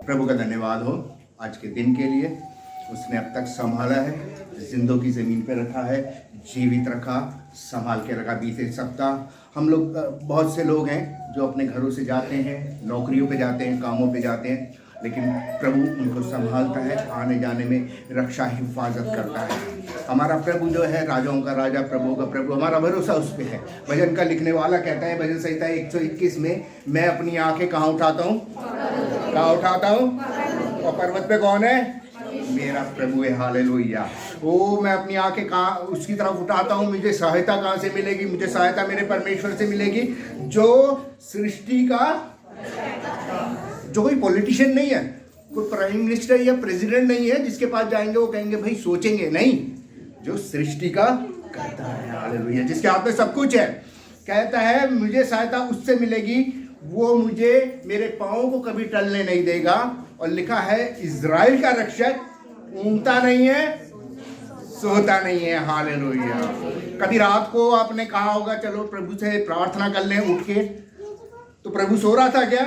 प्रभु का धन्यवाद हो आज के दिन के लिए। उसने अब तक संभाला है, जिंदगी ज़मीन पे रखा है, जीवित रखा, संभाल के रखा। बीते सप्ताह हम लोग बहुत से लोग हैं जो अपने घरों से जाते हैं, नौकरियों पे जाते हैं, कामों पे जाते हैं, लेकिन प्रभु उनको संभालता है, आने जाने में रक्षा हिफाजत करता है। हमारा प्रभु जो है राजाओं का राजा, प्रभु का प्रभु, हमारा भरोसा उस पर है। भजन का लिखने वाला कहता है भजन संहिता 121 में, मैं अपनी आंखें कहाँ उठाता हूँ? कहाँ उठाता हूँ? और पर्वत पे कौन है? मेरा प्रभु है। हालेलुया। ओ मैं अपनी आंखें कहाँ उसकी तरफ उठाता हूँ। मुझे सहायता कहाँ से मिलेगी? मुझे सहायता मेरे परमेश्वर से मिलेगी, जो सृष्टि का, जो कोई पॉलिटिशियन नहीं है, कोई प्राइम मिनिस्टर या प्रेसिडेंट नहीं है जिसके पास जाएंगे वो कहेंगे भाई सोचेंगे, नहीं, जो सृष्टि का करता है। हालेलुया। जिसके हाथ में सब कुछ है, कहता है मुझे सहायता उससे मिलेगी, वो मुझे मेरे पाँव को कभी टलने नहीं देगा। और लिखा है इज़राइल का रक्षक ऊँगता नहीं है, सोता नहीं है। हालेलुया। कभी रात को आपने कहा होगा चलो प्रभु से प्रार्थना कर लें उठ के, तो प्रभु सो रहा था क्या?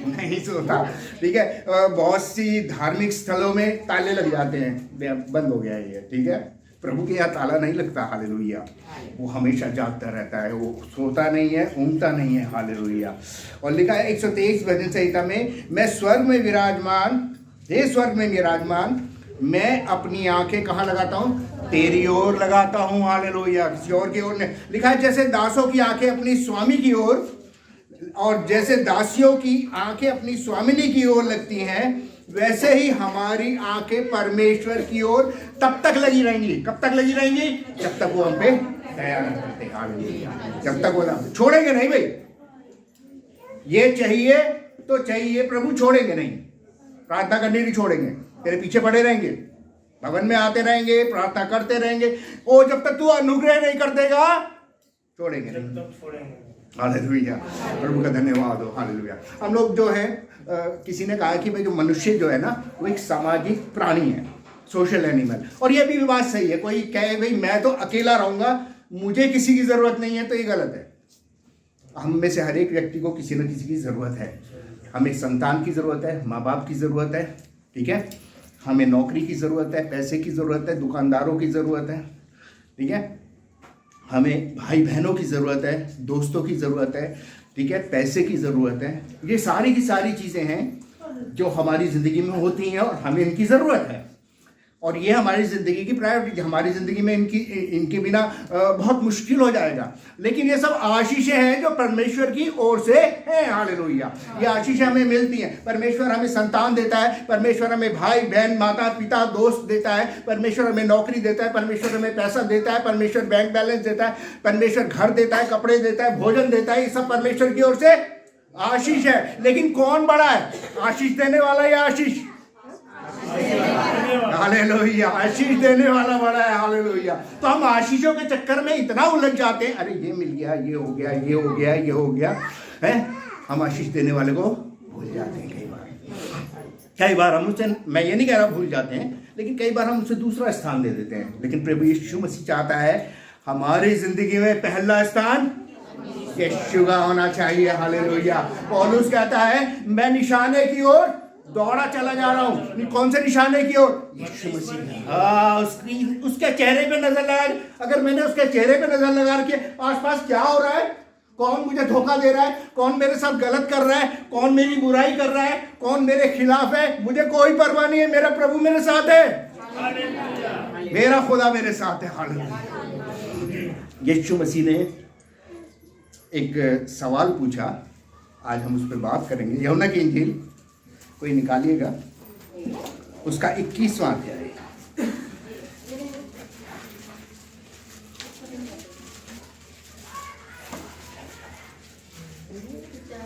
नहीं सोता। ठीक है। बहुत सी धार्मिक स्थलों में ताले लग जाते हैं, बंद हो गया ये। ठीक है। प्रभु के यहाँ ताला नहीं लगता। हालेलुया। वो हमेशा जागता रहता है, वो सोता नहीं है, ऊँगता नहीं है। हालेलुया। और लिखा है 123 भजन संहिता में, मैं स्वर्ग में विराजमान, हे स्वर्ग में विराजमान, मैं अपनी आंखें कहाँ लगाता हूँ? तेरी ओर लगाता हूँ। हालेलुया। किसी और की ओर नहीं। लिखा है जैसे दासों की आंखें अपनी स्वामी की ओर, और जैसे दासियों की आंखें अपनी स्वामिनी की ओर लगती हैं, वैसे ही हमारी आंखें परमेश्वर की ओर तब तक लगी रहेंगी। कब तक लगी रहेंगी? जब तक वो हम पे दया न करते। हालेलुया। जब तक वो छोड़ेंगे नहीं भाई, ये चाहिए तो चाहिए, प्रभु छोड़ेंगे नहीं, प्रार्थना करने नहीं छोड़ेंगे, तेरे पीछे पड़े रहेंगे, भवन में आते रहेंगे, प्रार्थना करते रहेंगे। ओ जब तक तू अनुग्रह नहीं कर देगा छोड़ेंगे नहीं। हालेलुया। प्रभु का धन्यवाद हो। हालेलुया। हम लोग जो है किसी ने कहा कि भाई जो मनुष्य जो है ना वो एक सामाजिक प्राणी है, सोशल एनिमल। और ये भी बात सही है। कोई कहे भाई मैं तो अकेला रहूँगा, मुझे किसी की ज़रूरत नहीं है, तो ये गलत है। हम में से हर एक व्यक्ति को किसी न किसी की ज़रूरत है। हमें संतान की ज़रूरत है, माँ बाप की ज़रूरत है। ठीक है। हमें नौकरी की ज़रूरत है, पैसे की ज़रूरत है, दुकानदारों की ज़रूरत है। ठीक है। हमें भाई बहनों की ज़रूरत है, दोस्तों की ज़रूरत है। ठीक है। पैसे की ज़रूरत है। ये सारी की सारी चीज़ें हैं जो हमारी ज़िंदगी में होती हैं और हमें इनकी ज़रूरत है। और ये हमारी ज़िंदगी की प्रायोरिटी, हमारी ज़िंदगी में इनके बिना बहुत मुश्किल हो जाएगा। लेकिन ये सब आशीषें हैं जो परमेश्वर की ओर से हैं। हालेलुया। ये आशीषें हमें मिलती हैं। परमेश्वर हमें संतान देता है, परमेश्वर हमें भाई बहन, माता पिता, दोस्त देता है, परमेश्वर हमें नौकरी देता है, परमेश्वर हमें पैसा देता है, परमेश्वर बैंक बैलेंस देता है, परमेश्वर घर देता है, कपड़े देता है, भोजन देता है। ये सब परमेश्वर की ओर से आशीष है। लेकिन कौन बड़ा है, आशीष देने वाला या आशीष? हालेलुया। आशीष देने वाला बड़ा है। हालेलुया। तो हम आशीषों के चक्कर में इतना उलझ जाते हैं, अरे ये मिल गया, ये हो गया, ये हो गया, ये हो गया है। हम आशीष देने वाले को भूल जाते हैं। कई बार हम उससे, मैं ये नहीं कह रहा भूल जाते हैं, लेकिन कई बार हम उससे दूसरा स्थान दे देते हैं। लेकिन प्रभु यीशु मसीह चाहता है हमारी जिंदगी में पहला स्थान यीशु का होना चाहिए। हालेलुया। पौलुस कहता है मैं निशाने की ओर दौड़ा चला जा रहा हूँ। कौन से निशाने की ओर? यीशु मसीह। उसके चेहरे पे नजर लगा। अगर मैंने उसके चेहरे पे नजर लगा के आसपास क्या हो रहा है, कौन मुझे धोखा दे रहा है, कौन मेरे साथ गलत कर रहा है, कौन मेरी बुराई कर रहा है, कौन मेरे खिलाफ है, मुझे कोई परवाह नहीं है। मेरा प्रभु मेरे साथ है, मेरा खुदा मेरे साथ है। हालेलुया। यीशु मसीह ने एक सवाल पूछा, आज हम उस पर बात करेंगे। यूहन्ना की इंजील कोई निकालिएगा, उसका 21वां अध्याय।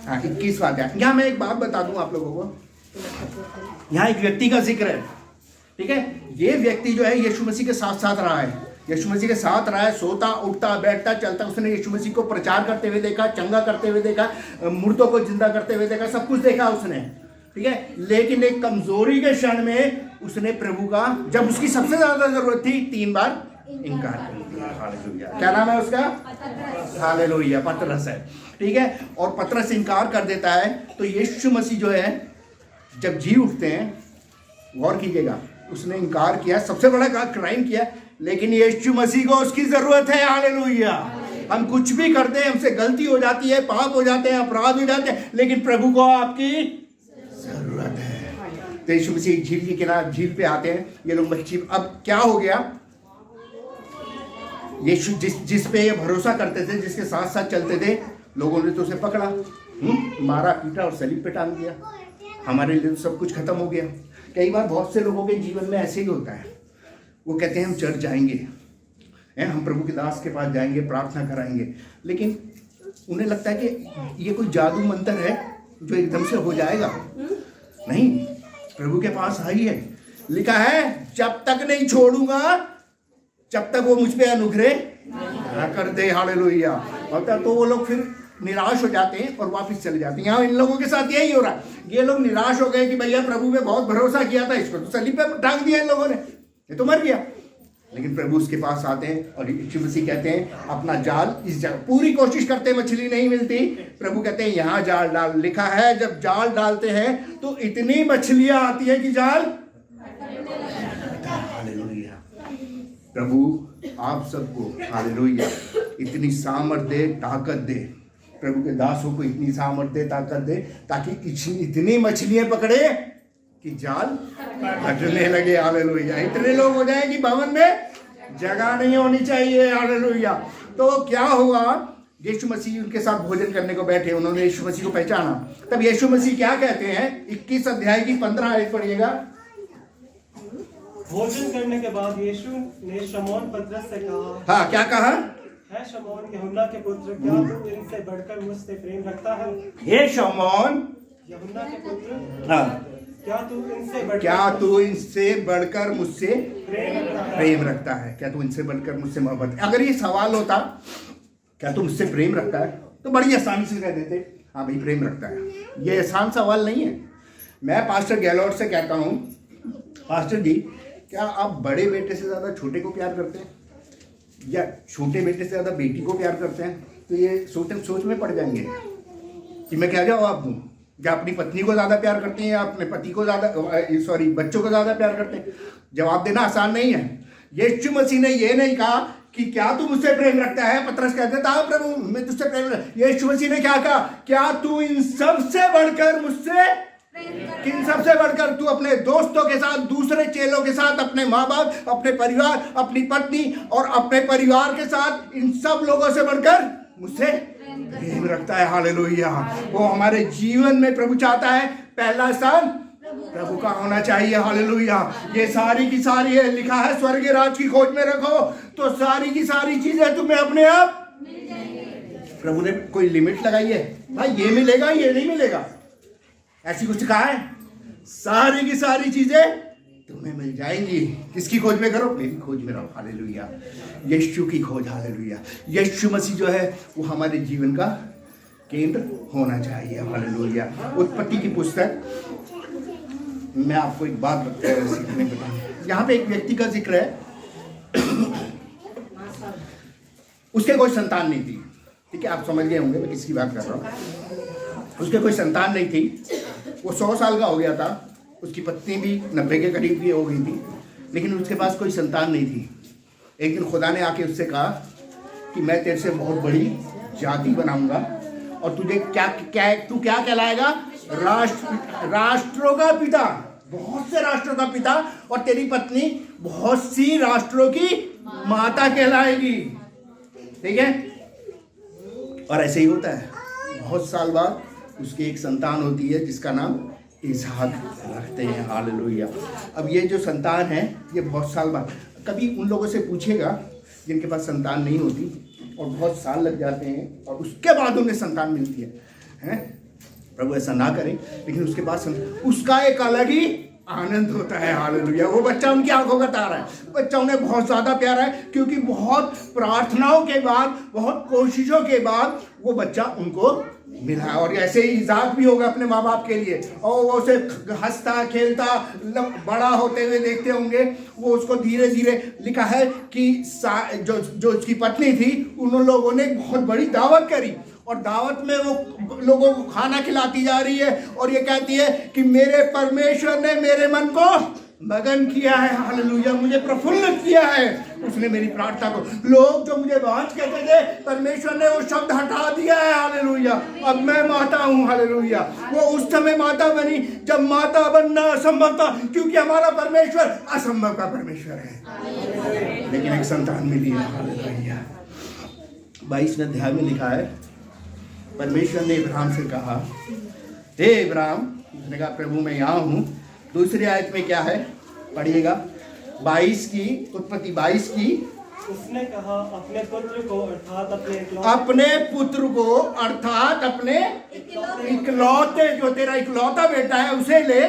हाँ 21वां अध्याय। यहाँ मैं एक बात बता दूं आप लोगों को। यहाँ एक व्यक्ति का जिक्र है। ठीक है। ये व्यक्ति जो है यीशु मसीह के साथ साथ रहा है, यीशु मसीह के साथ रहा है, सोता उठता बैठता चलता। उसने यीशु मसीह को प्रचार करते हुए देखा, चंगा करते हुए देखा, मुर्दों को जिंदा करते हुए देखा, सब कुछ देखा उसने। ठीक है। लेकिन एक कमजोरी के क्षण में उसने प्रभु का, जब उसकी सबसे ज्यादा जरूरत थी, 3 बार इनकार कर दिया। हालेलुया। क्या नाम है उसका? हालेलुया। पतरस है। ठीक है। और पतरस इनकार कर देता है तो यीशु मसीह जो है जब जी उठते हैं, गौर कीजिएगा, उसने इनकार किया, सबसे बड़ा क्राइम किया, लेकिन यीशु मसीह को उसकी जरूरत है। हालेलुया। हम कुछ भी करते हैं, हमसे गलती हो जाती है, पाप हो जाते हैं, अपराध हो जाते हैं, लेकिन प्रभु को आपकी जरूरत है। तो यीशु मसीह झील के किनारे, झील पे आते हैं ये लोग मच्छी। अब क्या हो गया, यीशु जिस पे ये भरोसा करते थे, जिसके साथ साथ चलते थे, लोगों ने तो उसे पकड़ा, मारा, पीटा और सलीब पे टांग दिया। हमारे लिए तो सब कुछ खत्म हो गया। कई बार बहुत से लोगों के जीवन में ऐसे ही होता है, वो कहते हैं हम चर्च जाएंगे, हम प्रभु के दास के पास जाएंगे, प्रार्थना कराएंगे, लेकिन उन्हें लगता है कि ये कोई जादू मंत्र है जो एकदम से हो जाएगा। नहीं, प्रभु के पास आई है, लिखा है जब तक नहीं छोड़ूंगा जब तक वो मुझ पे अनुग्रह न कर दे। हालेलुया। होता तो वो लोग फिर निराश हो जाते हैं और वापस चले जाते हैं। यहाँ इन लोगों के साथ यही हो रहा है, ये लोग निराश हो गए कि भैया प्रभु पे बहुत भरोसा किया था, इसको तो सलीब पे टांग दिया इन लोगों ने, ये तो मर गया। लेकिन प्रभु उसके पास आते हैं और यीशु मसीह कहते हैं अपना जाल इस जगह, पूरी कोशिश करते हैं, मछली नहीं मिलती, प्रभु कहते हैं यहाँ जाल डाल। लिखा है जब जाल डालते हैं तो इतनी मछलियां आती है कि जाल। हालेलुया। प्रभु आप सबको हालेलुया इतनी सामर्थ दे, ताकत दे, प्रभु के दासों को इतनी सामर्थ दे, ताकत दे, ताकि इतनी मछलियां पकड़े कि जाल फटने लगे। हालेलुया। इतने लोग हो जाए कि भवन में जगह नहीं होनी चाहिए। हालेलुया। तो क्या हुआ, यीशु मसीह उनके साथ भोजन करने को बैठे, उन्होंने यीशु मसीह को पहचाना। तब यीशु मसीह क्या कहते हैं, 21 अध्याय की 15 आयत पढ़िएगा। भोजन करने के बाद यीशु ने शमौन पतरस से कहा, हाँ क्या कहा, है शमौन यूहन्ना के पुत्र, क्या तू इनसे बढ़कर मुझसे प्रेम रखता है? हे शमौन यूहन्ना के पुत्र, हाँ, क्या तू इनसे बढ़कर मुझसे प्रेम रखता है? क्या तू इनसे बढ़कर मुझसे मोहब्बत? अगर ये सवाल होता क्या तू मुझसे प्रेम रखता है, तो बड़ी आसानी से कह देते हाँ भाई प्रेम रखता है। ये आसान सवाल नहीं है। मैं पास्टर गैलोट से कहता हूँ, पास्टर जी क्या आप बड़े बेटे से ज़्यादा छोटे को प्यार करते हैं, या छोटे बेटे से ज़्यादा बेटी को प्यार करते हैं? तो ये सोच में पड़ जाएंगे कि मैं क्या जवाब दूँ, क्या अपनी पत्नी को ज़्यादा प्यार करते हैं या अपने पति को ज़्यादा, बच्चों को ज़्यादा प्यार करते हैं? जवाब देना आसान नहीं है। यीशु मसीह ने ये नहीं कहा कि क्या तू मुझसे प्रेम रखता है, पतरस कहते था प्रभु मैं तुझसे प्रेम रखता। यीशु मसीह ने क्या कहा, क्या तू इन सबसे बढ़कर मुझसे, किन सबसे बढ़कर? तू अपने दोस्तों के साथ, दूसरे चेलों के साथ, अपने माँ बाप, अपने परिवार, अपनी पत्नी और अपने परिवार के साथ, इन सब लोगों से बढ़कर मुझसे प्रेम रखता है। हालेलुया। वो हमारे जीवन में प्रभु चाहता है पहला स्थान प्रभु का होना चाहिए। हालेलुया। ये सारी की सारी है, लिखा है स्वर्गीय राज की खोज में रखो तो सारी की सारी चीजें तुम्हें अपने आप मिल जाएंगी। प्रभु ने कोई लिमिट लगाई है भाई, ये मिलेगा ये नहीं मिलेगा, ऐसी कुछ कहा है? सारी की सारी चीजें तुम्हें मिल जाएंगी। किसकी खोज में करो? मेरी खोज में रहो। हालेलुया। यीशु की खोज। हालेलुया। यीशु मसीह जो है वो हमारे जीवन का केंद्र होना चाहिए। हालेलुया। उत्पत्ति की पुस्तक, मैं आपको एक बात सीखने बताऊं। यहाँ पे एक व्यक्ति का जिक्र है, उसके कोई संतान नहीं थी। ठीक है, आप समझ गए होंगे मैं किसकी बात कर रहा हूँ। उसके कोई संतान नहीं थी, वो 100 साल का हो गया था, उसकी पत्नी भी 90 के करीब की हो गई थी, लेकिन उसके पास कोई संतान नहीं थी। एक दिन खुदा ने आके उससे कहा कि मैं तेरे से बहुत बड़ी जाति बनाऊंगा और तुझे तू क्या कहलाएगा? राष्ट्रों का पिता, बहुत से राष्ट्रों का पिता, और तेरी पत्नी बहुत सी राष्ट्रों की माता कहलाएगी। ठीक है, और ऐसे ही होता है। बहुत साल बाद उसकी एक संतान होती है जिसका नाम इसहाक रखते हैं। हालेलुया। अब ये जो संतान है ये बहुत साल बाद, कभी उन लोगों से पूछेगा जिनके पास संतान नहीं होती और बहुत साल लग जाते हैं और उसके बाद उन्हें संतान मिलती है। प्रभु ऐसा ना करे, लेकिन उसके बाद उसका एक अलग ही आनंद होता है। हालेलुया। वो बच्चा उनकी आंखों का तारा है, बच्चा उन्हें बहुत ज़्यादा प्यारा है, क्योंकि बहुत प्रार्थनाओं के बाद, बहुत कोशिशों के बाद वो बच्चा उनको मिला। और ऐसे ही इजाक भी होगा अपने माँ बाप के लिए, और वो उसे हंसता खेलता बड़ा होते हुए देखते होंगे। वो उसको धीरे धीरे, लिखा है कि जो उसकी पत्नी थी उन लोगों ने बहुत बड़ी दावत करी और दावत में वो लोगों को खाना खिलाती जा रही है और ये कहती है कि मेरे परमेश्वर ने मेरे मन को मगन किया है, हालेलुया, मुझे प्रफुल्लित किया है। उसने मेरी प्रार्थना को, लोग जो मुझे बांझ कहते थे, परमेश्वर ने वो शब्द हटा दिया है, हालेलुया। अब मैं माता हूँ, हालेलुया। वो उस समय माता बनी जब माता बनना असंभव था, क्योंकि हमारा परमेश्वर असंभव का परमेश्वर है। लेकिन एक संतान मिली है, हालेलुया। 22वें अध्याय में लिखा है, परमेश्वर ने इब्राहिम से कहा, हे इब्राहिम, उसने कहा प्रभु मैं यहाँ हूँ। दूसरी आयत में क्या है, पढ़िएगा, 22 की, उत्पत्ति 22 की। उसने कहा अपने पुत्र को अर्थात अपने इकलौते, जो तेरा इकलौता बेटा है उसे ले,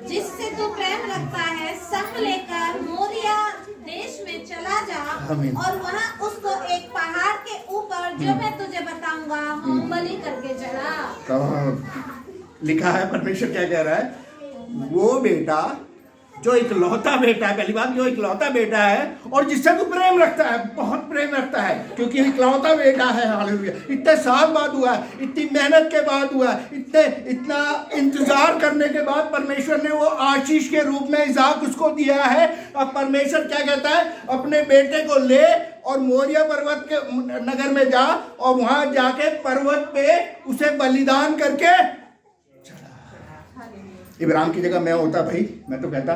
जिससे तू प्रेम रखता है, संग लेकर मोरिया देश में चला जा और वहाँ उसको एक पहाड़ के ऊपर जो मैं तुझे बताऊंगा बलि करके चढ़ा। लिखा है, परमेश्वर क्या कह रहा है, वो बेटा जो इकलौता बेटा है, पहली बात जो इकलौता बेटा है और जिससे तू प्रेम रखता है, बहुत प्रेम रखता है, क्योंकि इकलौता बेटा है, हालेलुया। इतने साल बाद हुआ है, इतनी मेहनत के बाद हुआ है, इतना इंतजार करने के बाद परमेश्वर ने वो आशीष के रूप में इज़ाक उसको दिया है। अब परमेश्वर क्या कहता है, अपने बेटे को ले और मोरिया पर्वत के नगर में जा और वहां जाके पर्वत पे उसे बलिदान करके। इब्राहिम की जगह मैं होता भाई, मैं तो कहता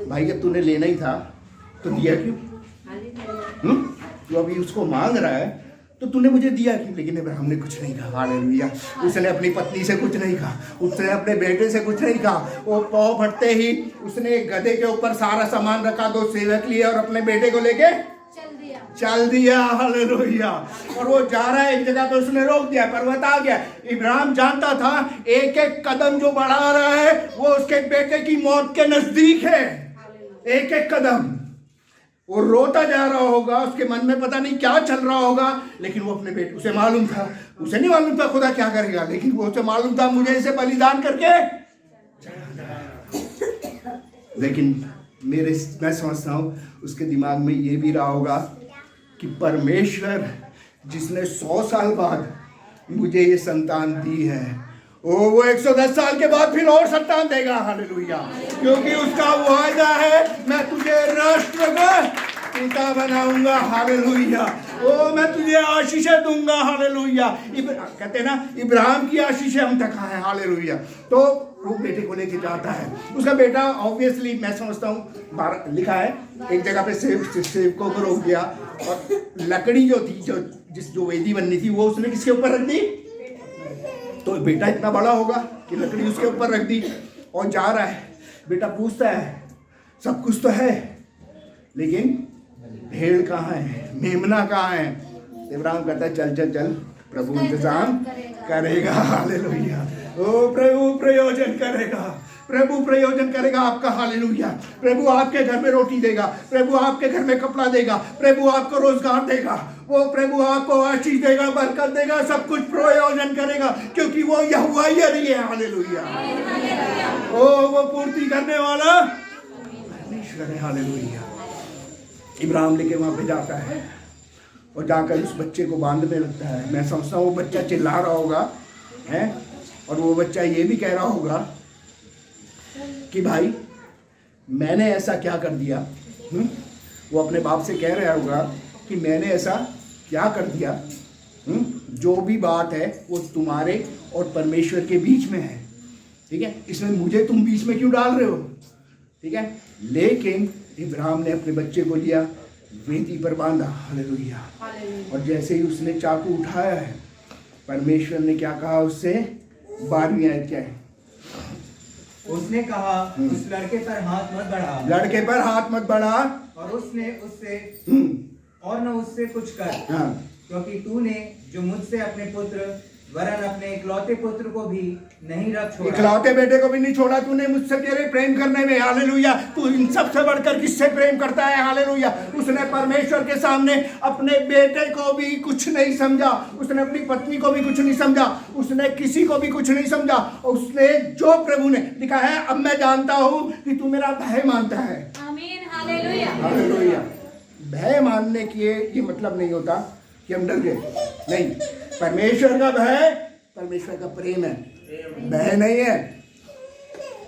भाई जब तूने लेना ही था तो दिया क्यों? तू अभी उसको मांग रहा है तो तूने मुझे दिया क्यों? लेकिन इब्राहिम ने कुछ नहीं कहा, हालेलुया। उसने अपनी पत्नी से कुछ नहीं कहा, उसने अपने बेटे से कुछ नहीं कहा। वो पाँव फटते ही उसने गधे के ऊपर सारा सामान रखा, 2 सेवक लिए और अपने बेटे को लेके चल दिया, हालेलुया। और वो जा रहा है एक जगह पे, उसने रोक दिया, पर्वत आ गया। इब्राहिम जानता था एक एक कदम जो बढ़ा रहा है वो उसके बेटे की मौत के नजदीक है, एक एक कदम। वो रोता जा रहा होगा, उसके मन में पता नहीं क्या चल रहा होगा, लेकिन वो अपने बेटे, उसे मालूम था, उसे नहीं मालूम था खुदा क्या करेगा, लेकिन वो उसे मालूम था मुझे इसे बलिदान करके। लेकिन मैं समझता हूँ उसके दिमाग में ये भी रहा होगा कि परमेश्वर जिसने 100 साल बाद मुझे ये संतान दी है, वो 110 साल के बाद फिर और संतान देगा, हालेलुया। क्योंकि उसका वायदा है, मैं तुझे राष्ट्र का पिता बनाऊंगा, हालेलुया। ओ मैं तुझे आशीषें दूंगा, हालेलुया। कहते हैं ना, इब्राहिम की आशीषें हम तक है, हालेलुया। तो वो बेटे को लेके जाता है, उसका बेटा ऑब्वियसली मैं समझता हूँ, लिखा है एक जगह पे सेवकों को रोक दिया और लकड़ी जो थी, जो वेदी बननी थी, वो उसने किसके ऊपर रख दी? तो बेटा इतना बड़ा होगा कि लकड़ी उसके ऊपर रख दी और जा रहा है। बेटा पूछता है, सब कुछ तो है लेकिन भेड़ कहाँ है, मेमना कहाँ है? इब्राहिम कहता है चल चल चल, प्रभु इंतजाम करेगा, हालेलुया। ओ प्रभु प्रयोजन करेगा, प्रभु प्रयोजन करेगा आपका, हालेलुया। प्रभु आपके घर में रोटी देगा, प्रभु आपके घर में कपड़ा देगा, प्रभु आपको रोजगार देगा, वो प्रभु आपको आशीष देगा, बरकत देगा, सब कुछ प्रयोजन करेगा, क्योंकि वो यहोवा यरी है, हालेलुया। ओ वो पूर्ति करने वाला परमेश्वर है, हालेलुया। इब्राहिम लेके वहां पे जाता है और जाकर उस बच्चे को बांधने लगता है। मैं समझता हूँ वो बच्चा चिल्ला रहा होगा है, और वो बच्चा ये भी कह रहा होगा कि भाई मैंने ऐसा क्या कर दिया। वो अपने बाप से कह रहा होगा कि मैंने ऐसा क्या कर दिया। जो भी बात है वो तुम्हारे और परमेश्वर के बीच में है, ठीक है, इसमें मुझे तुम बीच में क्यों डाल रहे हो, ठीक है। लेकिन इब्राहिम ने अपने बच्चे को लिया, वेदी पर बांधा, हालेलुया। और जैसे ही उसने चाकू उठाया है, परमेश्वर ने क्या कहा उससे? 12वीं आयत क्या है? उसने कहा उस लड़के पर हाथ मत बढ़ा, लड़के पर हाथ मत बढ़ा, और उसने उससे और न उससे कुछ कर, क्योंकि तूने जो मुझसे अपने पुत्र वरन अपने इकलौते पुत्र को भी नहीं रख छोड़ा, इकलौते बेटे को भी नहीं छोड़ा तूने मुझसे तेरे प्रेम करने में, हालेलुया। तू इन सबसे बढ़कर किससे प्रेम करता है, हालेलुया। उसने परमेश्वर के सामने अपने बेटे को भी कुछ नहीं समझा, उसने अपनी पत्नी को भी कुछ नहीं समझा, उसने किसी को भी कुछ नहीं समझा। उसने जो प्रभु ने लिखा है, अब मैं जानता हूँ कि तू मेरा भाई मानता है, आमीन, हालेलुया, हालेलुया। भय मानने की ये मतलब नहीं होता कि हम डर गए, नहीं। परमेश्वर का भय परमेश्वर का प्रेम है, भय नहीं है।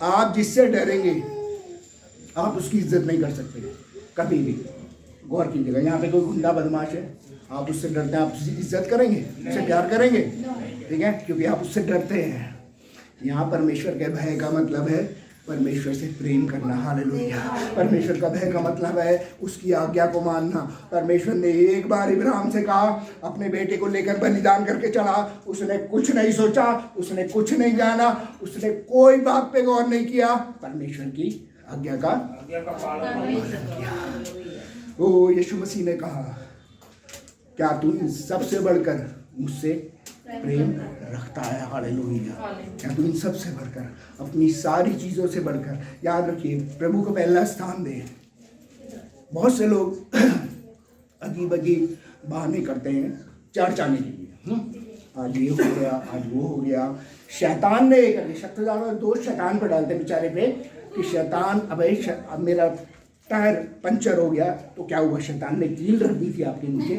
आप जिससे डरेंगे आप उसकी इज्जत नहीं कर सकते कभी भी। गौर कीजिएगा, यहाँ पे कोई गुंडा बदमाश है, आप उससे डरते हैं, आप उसकी इज्जत करेंगे, उससे प्यार करेंगे, ठीक है, क्योंकि आप उससे डरते हैं। यहाँ परमेश्वर के भय का मतलब है परमेश्वर से प्रेम करना। हालेलुया। परमेश्वर का भय का मतलब है उसकी आज्ञा को मानना। परमेश्वर ने एक बार इब्राहिम से कहा, अपने बेटे को लेकर बलिदान करके चला, उसने कुछ नहीं सोचा, उसने कुछ नहीं जाना, उसने कोई बात पे गौर नहीं किया, परमेश्वर की आज्ञा का पालन किया। ओ यीशु मसीह ने कहा, क्या तू इन सबसे बढ़कर मुझसे प्रेम रखता है? हालेलुया। क्या तू इन सबसे बढ़कर, अपनी सारी चीज़ों से बढ़कर, याद रखिए प्रभु को पहला स्थान दे। बहुत से लोग अजीब अजीब बहाने करते हैं चर्च आने के लिए। आज ये हो गया, आज वो हो गया। शैतान ने एक शक्तिशाली दोष शैतान पर डालते बेचारे पे कि शैतान, अब मेरा टायर पंचर हो गया तो क्या हुआ, शैतान ने कील रख दी थी आपके नीचे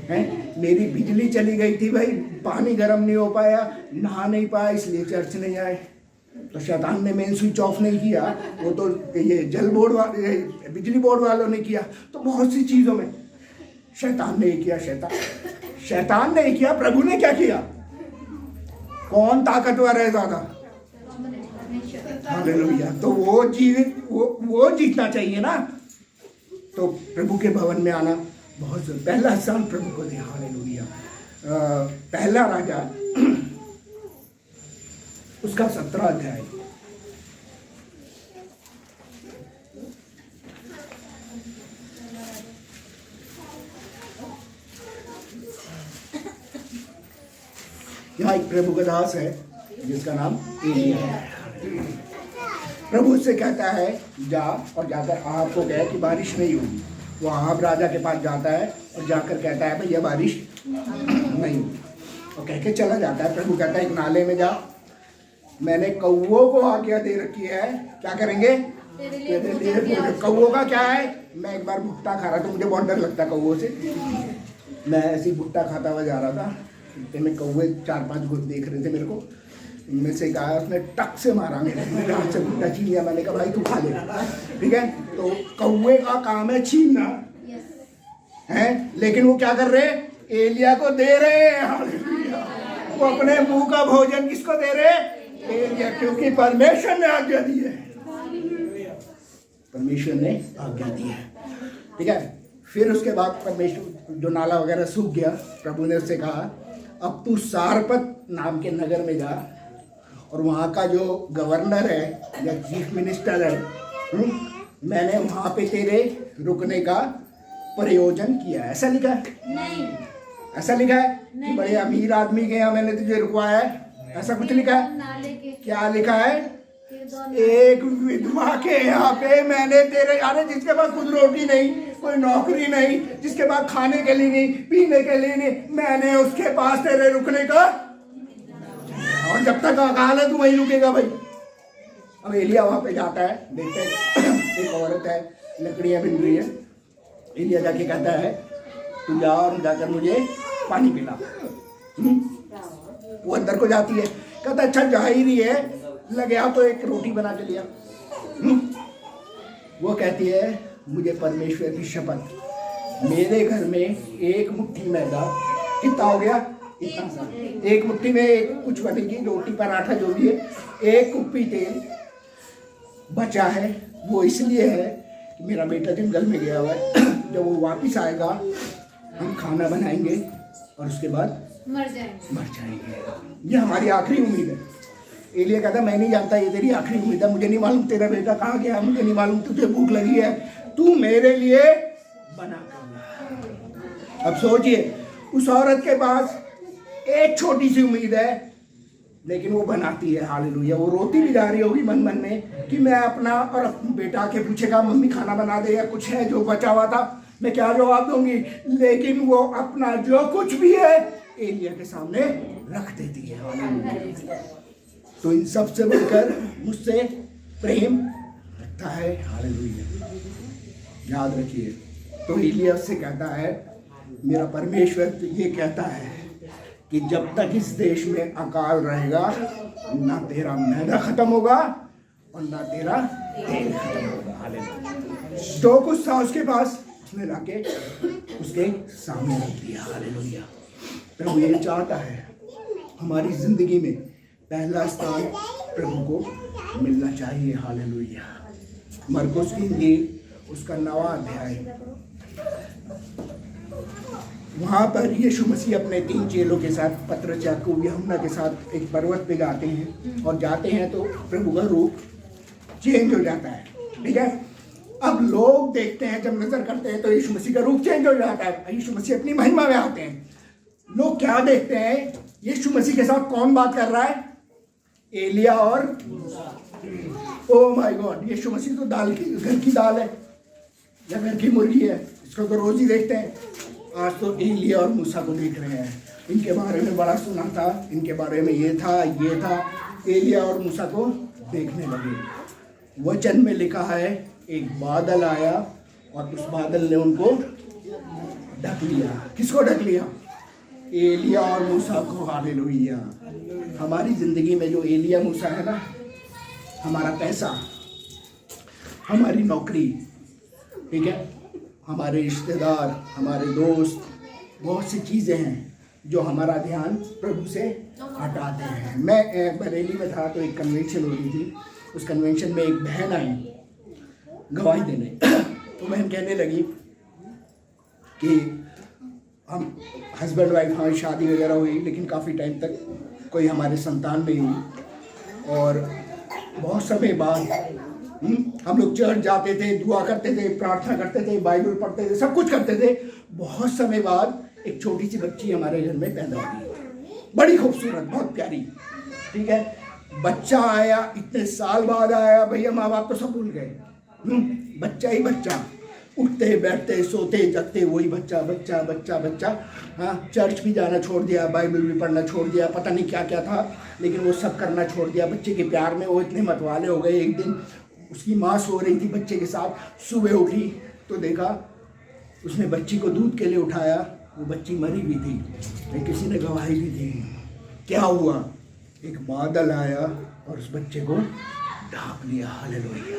हैं। मेरी बिजली चली गई थी भाई, पानी गर्म नहीं हो पाया, नहा नहीं पाया, इसलिए चर्च नहीं आए। तो शैतान ने मेन स्विच ऑफ नहीं किया, वो तो ये जल बोर्ड वाले, बिजली बोर्ड वालों ने किया। तो बहुत सी चीज़ों में शैतान ने किया, शैतान ने किया। प्रभु ने क्या किया? कौन ताकतवर है ज़्यादा? हालेलुया। तो वो जीतना चाहिए ना। तो प्रभु के भवन में आना बहुत जरूरी। पहला स्थान प्रभु को दे। हालेलुया। पहला राजा उसका 17 अध्याय। यहाँ एक प्रभु का दास है जिसका नाम एलिया है। प्रभु उससे कहता है जा, और जाकर आहब को कहे कि बारिश नहीं होगी। वो आहब राजा के पास जाता है और जाकर कहता है भैया बारिश नहीं होगी, और कह के चला जाता है। प्रभु कहता है एक नाले में जा, मैंने कौवों को आज्ञा दे रखी है, क्या करेंगे तेरे लिए। कौवों का क्या है? मैं एक बार भुट्टा खा रहा था, मुझे बहुत डर लगता है कौवों से। मैं ऐसे ही भुट्टा खाता हुआ जा रहा था, में कौवे 4-5 घुट देख रहे थे मेरे को। में से कहा, उसने टक से मारा मेरे हाथ से भुट्टा छीन लिया। मैंने कहा भाई तू खा ले, ठीक है। तो कौवे का काम है छीनना, है, लेकिन वो क्या कर रहे? एलिया को दे रहे हैं। वो अपने मुंह का भोजन किसको दे रहे? एलिया, क्योंकि परमेश्वर ने आज्ञा दी है। परमेश्वर ने आज्ञा दी है, ठीक है। फिर उसके बाद परमेश्वर, जो नाला वगैरह सूख गया, प्रभु ने उससे कहा अब तू सारपत नाम के नगर में जा, और वहाँ का जो गवर्नर है या चीफ मिनिस्टर है, मैंने वहाँ पे तेरे रुकने का प्रयोजन किया है। ऐसा लिखा है? नहीं। ऐसा लिखा है कि बड़े अमीर आदमी के यहाँ मैंने तुझे रुकवाया है? ऐसा कुछ लिखा है? क्या लिखा है? एक विधवा के यहाँ पे मैंने तेरे, अरे जिसके पास खुद रोटी नहीं, कोई नौकरी नहीं, जिसके पास खाने के लिए नहीं, पीने के लिए नहीं, मैंने उसके पास तेरे रुकने का, और जब तक अकाल है तू वहीं रुकेगा भाई। अब एलिया वहाँ पे जाता है, देखते हैं एक औरत है लकड़ियाँ बिन रही है। एलिया जाके कहता है तू जा और जाकर मुझे पानी पिला। वो अंदर को जाती है, कहता अच्छा जा ही रही है, लगे आ तो एक रोटी बना के लिया। वो कहती है मुझे परमेश्वर की शपथ, मेरे घर में एक मुट्ठी मैदा, कितना हो गया? इतना सा, एक मुट्ठी में एक कुछ बनेगी, रोटी पराठा जो भी है, एक कुप्पी तेल बचा है। वो इसलिए है कि मेरा बेटा जंगल में गया हुआ है, जब वो वापस आएगा हम खाना बनाएंगे और उसके बाद मर जाएंगे। ये हमारी आखिरी उम्मीद है। एलिया कहता मैं नहीं जानता, ये तेरी आखिरी उम्मीद है। मुझे नहीं मालूम तेरा बेटा कहाँ गया, मुझे नहीं मालूम, तुझे भूख लगी है, तू मेरे लिए बना कर। अब सोचिए, उस औरत के पास एक छोटी सी उम्मीद है, लेकिन वो बनाती है। हालेलुया। वो रोती भी जा रही होगी मन मन में कि मैं अपना, और बेटा के पूछेगा मम्मी खाना बना दे या कुछ है जो बचा हुआ था, मैं क्या जवाब दूंगी, लेकिन वो अपना जो कुछ भी है एलिया के सामने रख देती है। हालेलुया। तो इन सब से बढ़कर मुझसे प्रेम रखता है। हालेलुया। याद रखिए, तो एलिया उससे कहता है, मेरा परमेश्वर तो ये कहता है कि जब तक इस देश में अकाल रहेगा, ना तेरा मैदा खत्म होगा और ना तेरा तेल खत्म होगा। हालेलुया। जो कुछ था उसके पास उसने लाके उसके सामने रख दिया। हालेलुया। प्रभु ये चाहता है हमारी जिंदगी में पहला स्थान प्रभु को मिलना चाहिए। हालेलुया। मरकुस की इंजील उसका 9वां अध्याय, वहाँ पर यीशु मसीह अपने 3 चेलों के साथ, पतरस, याकूब, यूहन्ना के साथ एक पर्वत पे जाते हैं और जाते हैं तो प्रभु का रूप चेंज हो जाता है। ठीक है। अब लोग देखते हैं, जब नजर करते हैं तो यीशु मसीह का रूप चेंज हो जाता है। यीशु मसीह अपनी महिमा में आते हैं। लोग क्या देखते हैं? यीशु मसीह के साथ कौन बात कर रहा है? एलिया और ओ माय गॉड, यीशु मसीह तो दाल की, घर की दाल है या घर की मुर्गी है, इसको तो रोज ही देखते हैं। आज तो एलिया और मूसा को देख रहे हैं। इनके बारे में बड़ा सुना था, इनके बारे में ये था। एलिया और मूसा को देखने लगे। वचन में लिखा है एक बादल आया और उस बादल ने उनको ढक लिया। किसको ढक लिया? एलिया और मूसा को। हालेलुया। हमारी जिंदगी में जो एलिया मूसा है ना, हमारा पैसा, हमारी नौकरी, ठीक है, हमारे रिश्तेदार, हमारे दोस्त, बहुत सी चीज़ें हैं जो हमारा ध्यान प्रभु से हटाते हैं। मैं बरेली में था तो एक कन्वेंशन हो रही थी। उस कन्वेंशन में एक बहन आई गवाही देने। तो बहन कहने लगी कि हम हस्बैंड वाइफ, हमारी शादी वगैरह हुई लेकिन काफ़ी टाइम तक कोई हमारे संतान नहीं हुई। और बहुत समय बाद हम लोग चर्च जाते थे, दुआ करते थे, प्रार्थना करते थे, बाइबल पढ़ते थे, सब कुछ करते थे। बहुत समय बाद एक छोटी सी बच्ची हमारे घर में पैदा हुई, बड़ी खूबसूरत, बहुत प्यारी। ठीक है। बच्चा आया, इतने साल बाद आया, भैया माँ बाप तो सब भूल गए। बच्चा ही बच्चा, उठते बैठते सोते जगते वही बच्चा बच्चा बच्चा बच्चा। हाँ, चर्च भी जाना छोड़ दिया, बाइबल भी पढ़ना छोड़ दिया, पता नहीं क्या क्या था, लेकिन वो सब करना छोड़ दिया। बच्चे के प्यार में वो इतने मतवाले हो गए। एक दिन उसकी माँ सो रही थी बच्चे के साथ, सुबह उठी तो देखा उसने बच्ची को दूध के लिए उठाया, वो बच्ची मरी भी थी। फिर किसी ने गवाही भी दी। क्या हुआ? एक बादल आया और उस बच्चे को ढांप लिया। हालेलुया।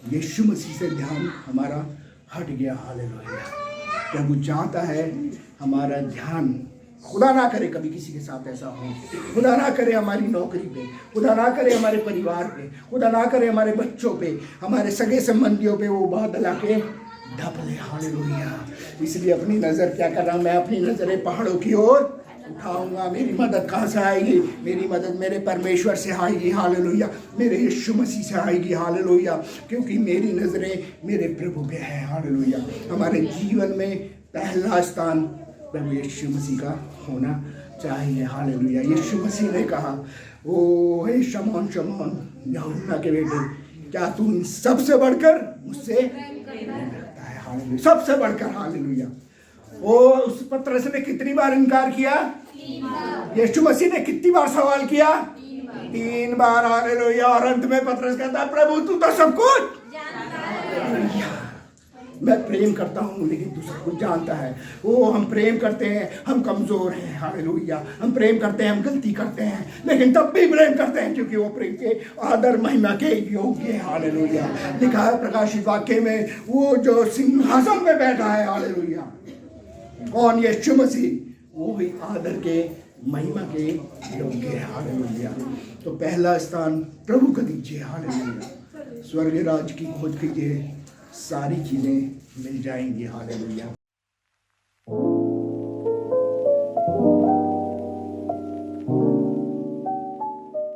यीशु मसीह से ध्यान हमारा हट गया। हालेलुया। प्रभु चाहता है हमारा ध्यान, खुदा ना करे कभी किसी के साथ ऐसा हो, खुदा ना करे हमारी नौकरी पे, खुदा ना करे हमारे परिवार पे, खुदा ना करे हमारे बच्चों पे, हमारे सगे संबंधियों पे वो बादल आके ढप ले। हालेलुया। इसलिए अपनी नज़र क्या कर रहा हूँ मैं? अपनी नज़रें पहाड़ों की ओर उठाऊंगा। मेरी मदद कहाँ से आएगी? मेरी मदद मेरे परमेश्वर से आएगी। हालेलुया। मेरे यीशु मसीह से आएगी। हालेलुया। क्योंकि मेरी नज़रें मेरे प्रभु पे है। हालेलुया। हमारे जीवन में पहला स्थान प्रभु यीशु मसीह का होना चाहिए। हालेलुया। यीशु मसीह ने कहा, ओ हे शमौन शमौन, यूहन्ना के बेटे, क्या तू इन सबसे बढ़कर मुझसे प्रेम रखता है? हालेलुया। सबसे बढ़कर। हालेलुया। ओ उस पतरस ने कितनी बार इनकार किया? 3 बार। यीशु मसीह ने कितनी बार सवाल किया? 3 बार। हालेलुया। और अंत में पतरस कहता है, प्रभु तू तो सब कुछ जानता है। मैं प्रेम करता हूँ लेकिन तू सब कुछ जानता है। वो हम प्रेम करते हैं, हम कमजोर हैं। हालेलुया। हम प्रेम करते हैं, हम गलती करते हैं, लेकिन तब भी प्रेम करते हैं क्योंकि वो प्रेम के आदर महिमा के योग्य है। हालेलुया। लिखा है प्रकाशित वाक्य में, वो जो सिंहासन में बैठा है, हालेलुया, कौन? यीशु मसीह, वो भी आदर के महिमा के योग्य है। हालेलुया। तो पहला स्थान प्रभु को दीजिए। हालेलुया। स्वर्ग राज की खोज कीजिए, सारी चीजें मिल जाएंगी। हालेलुया।